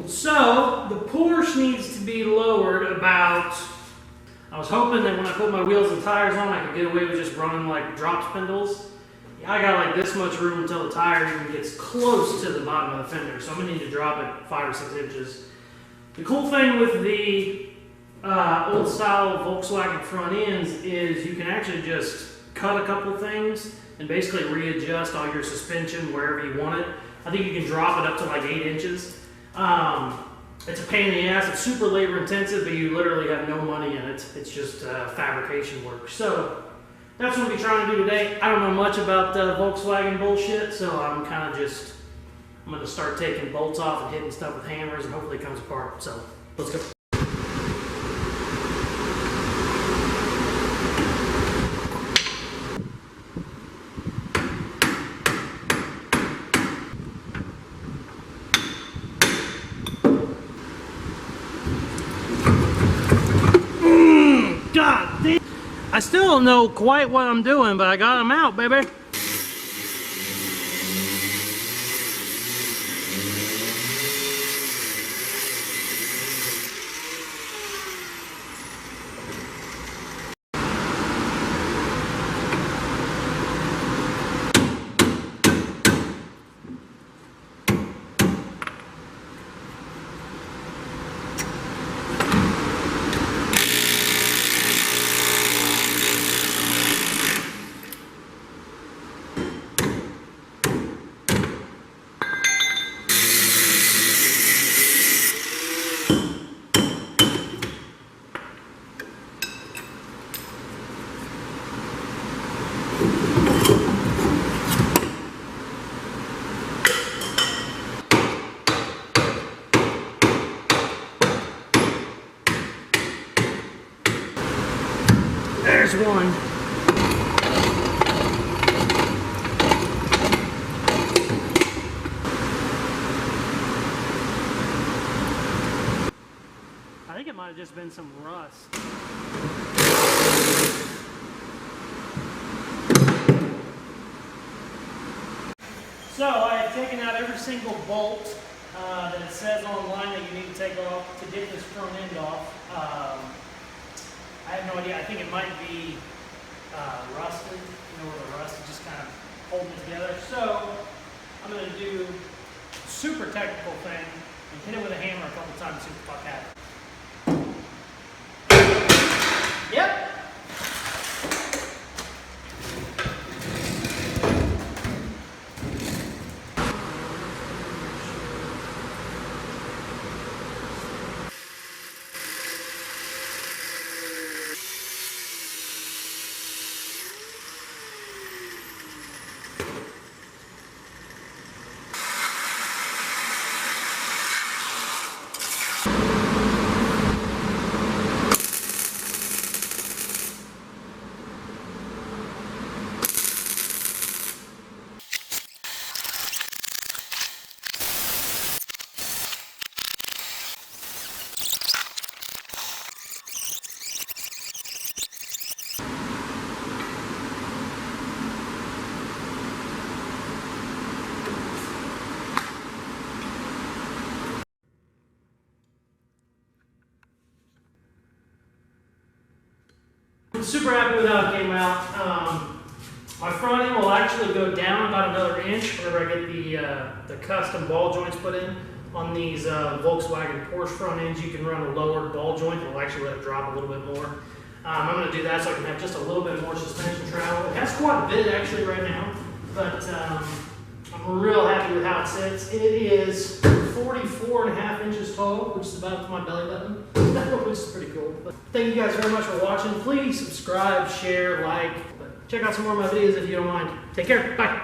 So the Porsche needs to be lowered about, I was hoping that when I put my wheels and tires on, I could get away with just running like drop spindles. Yeah, I got like this much room until the tire even gets close to the bottom of the fender, so I'm gonna need to drop it 5 or 6 inches. The cool thing with the old style Volkswagen front ends is you can actually just cut a couple things and basically readjust all your suspension wherever you want it. I think you can drop it up to like 8 inches. It's a pain in the ass. It's super labor intensive, but you literally have no money in it. It's just fabrication work. So that's what we'll be trying to do today. I don't know much about Volkswagen bullshit, so I'm going to start taking bolts off and hitting stuff with hammers, and hopefully it comes apart. So let's go. God damn. I still don't know quite what I'm doing, but I got them out, baby. There's one. I think it might have just been some rust. So I have taken out every single bolt that it says online that you need to take off to get this front end off. I have no idea. I think it might be rusted, where the rust is just kind of holding it together. So I'm going to do a super technical thing and hit it with a hammer a couple times and see what the fuck happens. Yep. Super happy with how it came out. My front end will actually go down about another inch whenever I get the custom ball joints put in. On these Volkswagen Porsche front ends, you can run a lowered ball joint that will actually let it drop a little bit more. I'm going to do that so I can have just a little bit more suspension travel. It has quite a bit actually right now, but I'm real happy with how it sits. It is 44.5 inches tall, which is about my belly button, which is pretty cool. But thank you guys very much for watching. Please subscribe, share, like. But check out some more of my videos if you don't mind. Take care. Bye.